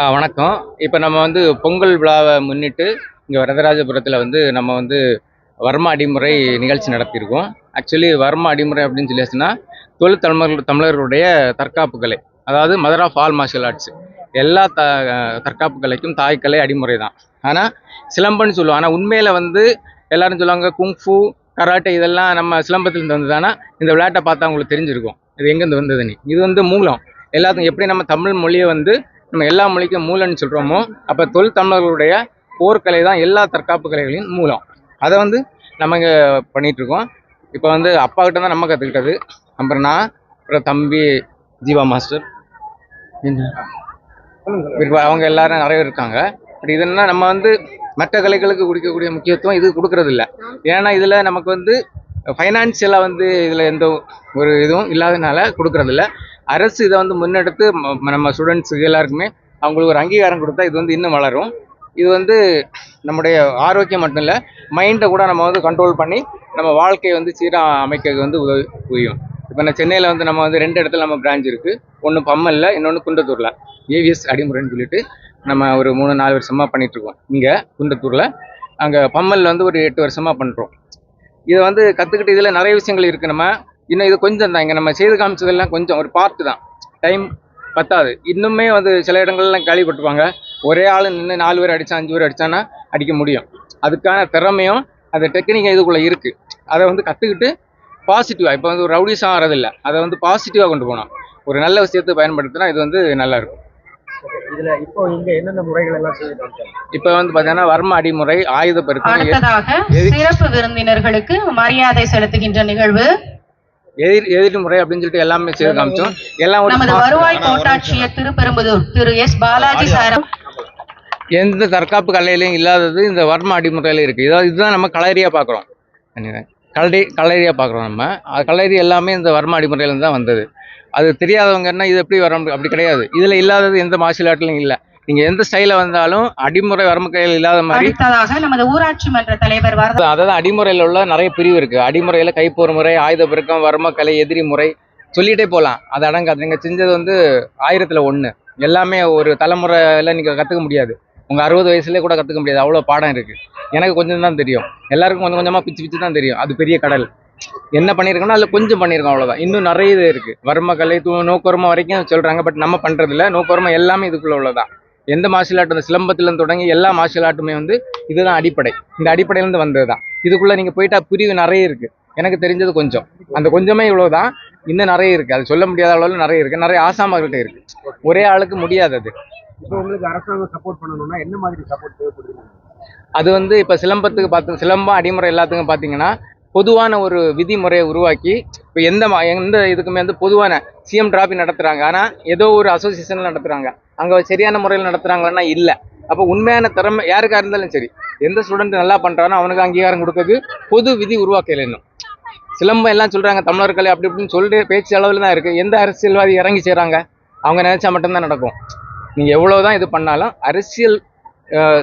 வணக்கம். இப்போ நம்ம பொங்கல் விழாவை முன்னிட்டு இங்கே வரதராஜபுரத்தில் நம்ம வர்ம அடிமுறை நிகழ்ச்சி நடத்தியிருக்கோம். ஆக்சுவலி வர்ம அடிமுறை அப்படின்னு சொல்லியாச்சுன்னா தமிழர்களுடைய தற்காப்பு கலை, அதாவது mother of all martial arts. எல்லா தற்காப்பு கலைக்கும் தாய்க்கலை அடிமுறை தான். ஆனால் சிலம்பன்னு சொல்லுவோம். ஆனால் உண்மையில் எல்லாரும் சொல்லுவாங்க குங்ஃபு, கராட்டே இதெல்லாம் நம்ம சிலம்பத்திலேருந்து வந்ததுன்னா இந்த விளையாட்டை பார்த்தா உங்களுக்கு தெரிஞ்சிருக்கும் இது எங்கேருந்து வந்ததுன்னு. இது மூலம் எல்லாத்துக்கும் எப்படி நம்ம தமிழ் மொழியை நம்ம எல்லா மொழிக்கும் மூலன்னு சொல்கிறோமோ, அப்போ தமிழர்களுடைய போர்க்கலை தான் எல்லா தற்காப்பு கலைகளின் மூலம். அதை நம்ம இங்கே பண்ணிகிட்ருக்கோம். இப்போ அப்பா கிட்ட தான் நம்ம கற்றுக்கிட்டது. அப்புறம் நான், அப்புறம் தம்பி ஜீவா மாஸ்டர், அவங்க எல்லாரும் நிறைய பேர் இருக்காங்க. பட் இதெல்லாம் நம்ம மற்ற கலைகளுக்கு கொடுக்கக்கூடிய முக்கியத்துவம் இது கொடுக்கறது இல்லை. ஏன்னா இதில் நமக்கு ஃபைனான்சியலாக இதில் எந்த ஒரு இதுவும் இல்லாதனால கொடுக்கறதில்ல. அரசு இதை முன்னெடுத்து நம்ம ஸ்டூடெண்ட்ஸுக்கு எல்லாருக்குமே அவங்களுக்கு ஒரு அங்கீகாரம் கொடுத்தா இது இன்னும் வளரும். இது நம்முடைய ஆரோக்கியம் மட்டும் இல்லை, மைண்டை கூட நம்ம கண்ட்ரோல் பண்ணி நம்ம வாழ்க்கையை சீராக அமைக்க உதவி புரியும். இப்போ நான் சென்னையில் நம்ம 2 இடத்துல நம்ம பிரான்ச் இருக்குது. ஒன்று பம்மலில், இன்னொன்று குன்றத்தூரில். ஏவிஎஸ் அடிமுறைன்னு சொல்லிட்டு நம்ம ஒரு 3-4 வருஷமாக பண்ணிகிட்ருக்கோம். இங்கே குன்றத்தூரில், அங்கே பம்மலில் ஒரு 8 வருஷமாக பண்ணுறோம். இதை கற்றுக்கிட்டு இதில் நிறைய விஷயங்கள் இருக்குது. நம்ம இன்னும் இது கொஞ்சம் தான், இங்கே நம்ம செய்து காமிச்சதெல்லாம் கொஞ்சம் ஒரு பார்ட்டு தான், டைம் பத்தாது. இன்னுமே சில இடங்கள்லாம் கேள்விப்பட்டுருப்பாங்க, ஒரே ஆள் நின்று 4 பேர் அடித்தா 5 பேர் அடித்தானா அடிக்க முடியும். அதுக்கான திறமையும் அந்த டெக்னிக்கும் இதுக்குள்ளே இருக்குது. அதை கற்றுக்கிட்டு பாசிட்டிவாக இப்போ ஒரு ரவுடிஸாக ஆகிறதில்லை, அதை பாசிட்டிவாக கொண்டு போனோம். ஒரு நல்ல விஷயத்தை பயன்படுத்தினா இது நல்லா இருக்கும். இதுல இப்போ இங்க என்னென்ன முறைகள் எல்லாம் செய்யணும்? இப்போ பார்த்தீங்கன்னா வர்ம அடிமுறை, ஆயுத பெருக்கம், சிறப்பு விருந்தினர்களுக்கு மரியாதை செலுத்துகின்ற நிகழ்வு, எதிர்முறை அப்படின்னு சொல்லிட்டு எல்லாமே செய்து காமிச்சோம். எல்லாம் நமது வருவாய் கோட்டாட்சியர் திருப்பெரும்புதூர் திரு எஸ் பாலாஜி சாரம். எந்த தற்காப்பு கலையிலையும் இல்லாதது இந்த வர்ம அடிமுறையில இருக்கு. இதுதான் நம்ம களரியா பார்க்குறோம். களரியா பார்க்குறோம். நம்ம களரி எல்லாமே இந்த வர்ம அடிமுறையிலேருந்து தான் வந்தது. அது தெரியாதவங்கன்னா இது எப்படி வர அப்படி கிடையாது. இதில் இல்லாதது எந்த மார்ஷியல் ஆர்ட்லையும் இல்லை. நீங்க எந்த ஸ்டைல வந்தாலும் அடிமுறை வர்ம கையில் இல்லாத மாதிரி. நமது ஊராட்சி மன்ற தலைவர் அதாவது அடிமுறையில் உள்ள நிறைய பிரிவு இருக்கு. அடிமுறையில கைப்போர் முறை, ஆயுத பெருக்கம், வர்ம கலை, எதிரி முறை சொல்லிட்டே போகலாம். அது அடங்காது. நீங்க செஞ்சது 1000ல் 1. எல்லாமே ஒரு தலைமுறையில நீங்க கத்துக்க முடியாது. உங்க 60 வயசுலேயே கூட கத்துக்க முடியாது. அவ்வளோ பாடம் இருக்கு. எனக்கு கொஞ்சம் தான் தெரியும், எல்லாருக்கும் கொஞ்சம் கொஞ்சமா பிச்சு பிச்சு தான் தெரியும். அது பெரிய கடல். என்ன பண்ணியிருக்கோம்னா அதில் கொஞ்சம் பண்ணியிருக்கோம், அவ்வளோதான். இன்னும் நிறைய இது இருக்குது. வர்ம கலை, நோக்கர்மம் வரைக்கும் சொல்கிறாங்க. பட் நம்ம பண்ணுறதில்ல. நோக்கர்மம் எல்லாமே இதுக்குள்ளே உள்ளதான். எந்த மார்ஷியல் ஆர்ட், அந்த சிலம்பத்திலேருந்து தொடங்கி எல்லா மார்ஷியல் ஆர்ட்டுமே இதுதான் அடிப்படை. இந்த அடிப்படையிலேருந்து வந்தது தான். இதுக்குள்ளே நீங்கள் போயிட்டா பிரிவு நிறைய இருக்குது. எனக்கு தெரிஞ்சது கொஞ்சம், அந்த கொஞ்சமே இவ்வளோதான். இன்னும் நிறைய இருக்குது. அது சொல்ல முடியாத அளவில் நிறைய இருக்குது. நிறைய ஆசாமர்கள்ட்ட இருக்குது. ஒரே ஆளுக்கு முடியாது. அது இப்போ உங்களுக்கு அரசாங்கம் சப்போர்ட் பண்ணணும்னா என்ன மாதிரி சப்போர்ட் தேவைப்படுது? அது இப்போ சிலம்பத்துக்கு சிலம்பம் அடிமுறை எல்லாத்துக்கும் பார்த்தீங்கன்னா பொதுவான ஒரு விதிமுறையை உருவாக்கி, இப்போ எந்த இதுக்குமே பொதுவான சிஎம் டிராபி நடத்துகிறாங்க. ஆனால் ஏதோ ஒரு அசோசியேஷனில் நடத்துகிறாங்க. அங்கே சரியான முறையில் நடத்துகிறாங்கன்னா இல்லை. அப்போ உண்மையான திறமை யாருக்காக இருந்தாலும் சரி, எந்த ஸ்டூடெண்ட் நல்லா பண்ணுறானோ அவனுக்கு அங்கீகாரம் கொடுக்குறது பொது விதி உருவாக்கல. இன்னும் சிலம்பம் எல்லாம் சொல்கிறாங்க தமிழர்களை அப்படி இப்படின்னு சொல்லிட்டு பேச்சு அளவில் தான் இருக்குது. எந்த அரசியல்வாதி இறங்கி செய்கிறாங்க? அவங்க நினச்சா மட்டும்தான் நடக்கும். நீங்கள் எவ்வளோதான் இது பண்ணாலும் அரசியல்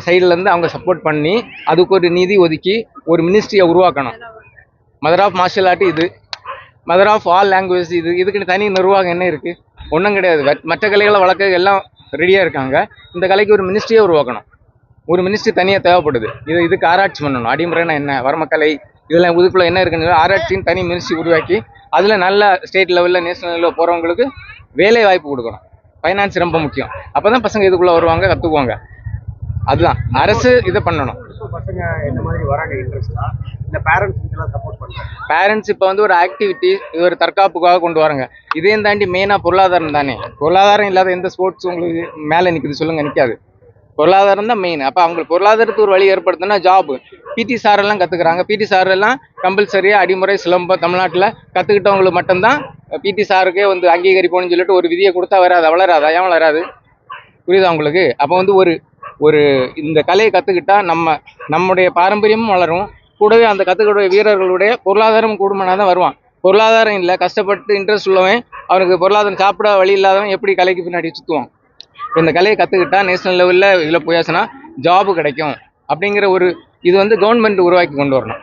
சைட்லேருந்து அவங்க சப்போர்ட் பண்ணி அதுக்கு ஒரு நிதி ஒதுக்கி ஒரு மினிஸ்ட்ரியை உருவாக்கணும். மதர் ஆஃப் மார்ஷியல் ஆர்ட் இது, மதர் ஆஃப் ஆல் லாங்குவேஜ் இது. இதுக்குன்னு தனி நிர்வாகம் என்ன இருக்குது? ஒன்றும் கிடையாது. மற்ற கலைகளை வளர்க்க எல்லாம் ரெடியாக இருக்காங்க. இந்த கலைக்கு ஒரு மினிஸ்ட்ரியே உருவாக்கணும். ஒரு மினிஸ்ட்ரி தனியாக தேவைப்படுது. இதுக்கு ஆராய்ச்சி பண்ணணும். அடிமுறைனா என்ன, வர்மக்கலை இதெல்லாம் இதுக்குள்ளே என்ன இருக்குன்னு ஆராய்ச்சின்னு தனி மினிஸ்ட்ரி உருவாக்கி அதில் நல்ல ஸ்டேட் லெவலில், நேஷனல் லெவலில் போகிறவங்களுக்கு வேலை வாய்ப்பு கொடுக்கணும். ஃபைனான்ஸ் ரொம்ப முக்கியம். அப்போ தான் பசங்க இதுக்குள்ளே வருவாங்க, கற்றுக்குவாங்க. அதுதான் அரசு இதை பண்ணணும். பசங்க என்ன மாதிரி வராங்க இன்ட்ரெஸ்டா? இந்த பேரண்ட்ஸ் சப்போர்ட் பண்ணுறாங்க. பேரண்ட்ஸ் இப்போ ஒரு ஆக்டிவிட்டி, இது ஒரு தற்காப்புக்காக கொண்டு வராங்க. இதையும் தாண்டி மெயினாக பொருளாதாரம் தானே. பொருளாதாரம் இல்லாத எந்த ஸ்போர்ட்ஸ் உங்களுக்கு மேலே நிற்குது சொல்லுங்க? நிற்காது. பொருளாதாரம் தான் மெயின். அப்போ அவங்களுக்கு பொருளாதாரத்துக்கு ஒரு வழி ஏற்படுத்தினா ஜாப். பிடி சார் எல்லாம் கற்றுக்குறாங்க. பிடி சார் எல்லாம் கம்பல்சரியாக அடிமுறை சிலம்பம் தமிழ்நாட்டில் கற்றுக்கிட்டவங்களுக்கு மட்டும்தான் பிடி சாருக்கே அங்கீகரிப்போம்னு சொல்லிட்டு ஒரு விதியை கொடுத்தா வராது. வளராது. ஏன் வளராது? புரியுதா உங்களுக்கு? அப்போ ஒரு இந்த கலையை கற்றுக்கிட்டா நம்முடைய பாரம்பரியமும் வளரும். கூடவே அந்த கற்றுக்கிற வீரர்களுடைய பொருளாதாரம் கூடுமானா தான் வருவான். பொருளாதாரம் இல்லை, கஷ்டப்பட்டு இன்ட்ரெஸ்ட் உள்ளவன், அவனுக்கு பொருளாதாரம் சாப்பிட வழி இல்லாதவன் எப்படி கலைக்கு பின்னாடி சுற்றுவான்? இந்த கலையை கற்றுக்கிட்டா நேஷனல் லெவலில் இதில் போயாச்சுன்னா ஜாபு கிடைக்கும் அப்படிங்கிற ஒரு இது கவர்மெண்ட் உருவாக்கி கொண்டு வரணும்.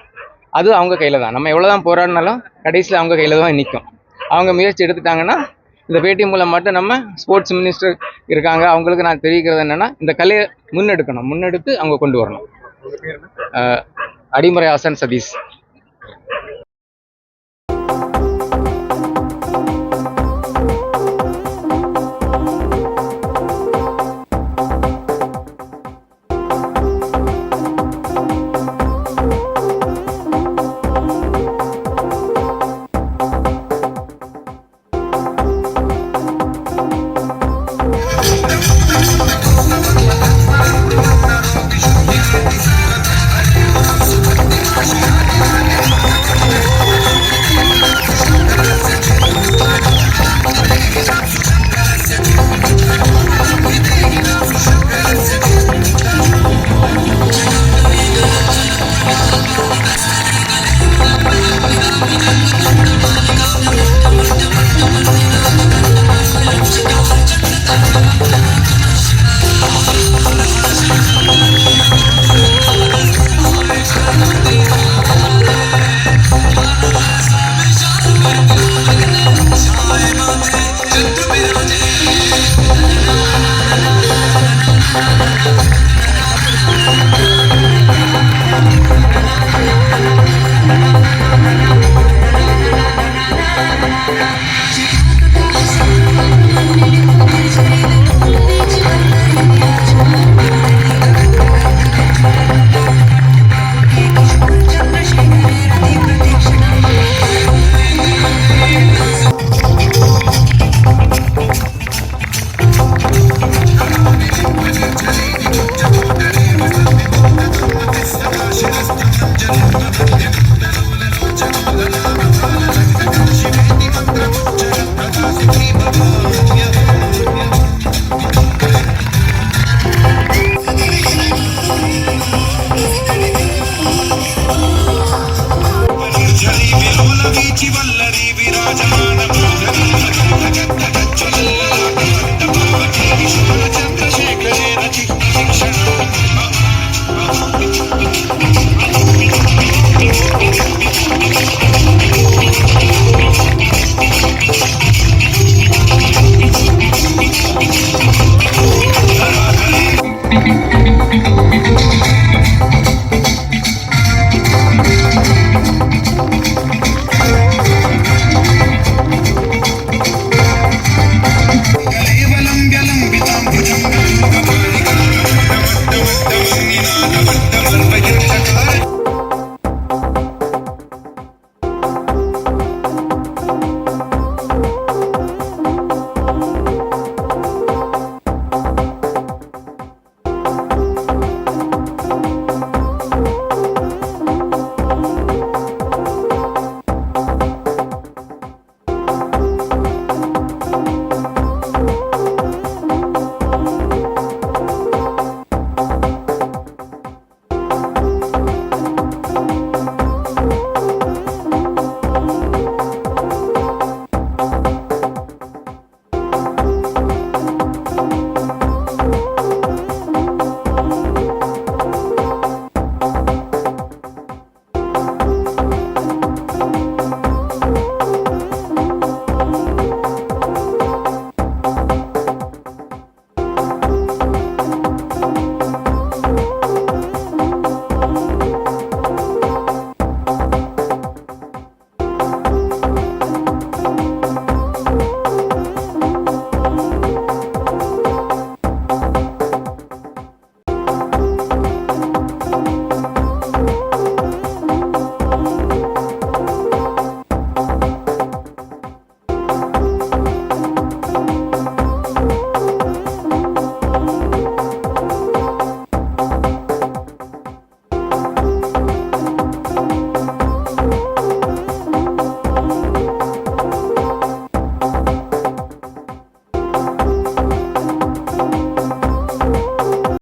அது அவங்க கையில் தான். நம்ம எவ்வளோ தான் போராடினாலும் கடைசியில் அவங்க கையில் தான் நிற்கும். அவங்க முயற்சி எடுத்துட்டாங்கன்னா இந்த பேட்டி மூலம் மட்டும் நம்ம ஸ்போர்ட்ஸ் மினிஸ்டர் இருக்காங்க, அவங்களுக்கு நான் தெரிவிக்கிறது என்னன்னா, இந்த கலையை முன்னெடுத்து அவங்க கொண்டு வரணும். அடிமுறை ஹசன் சதீஷ். वल्लरी विराजमान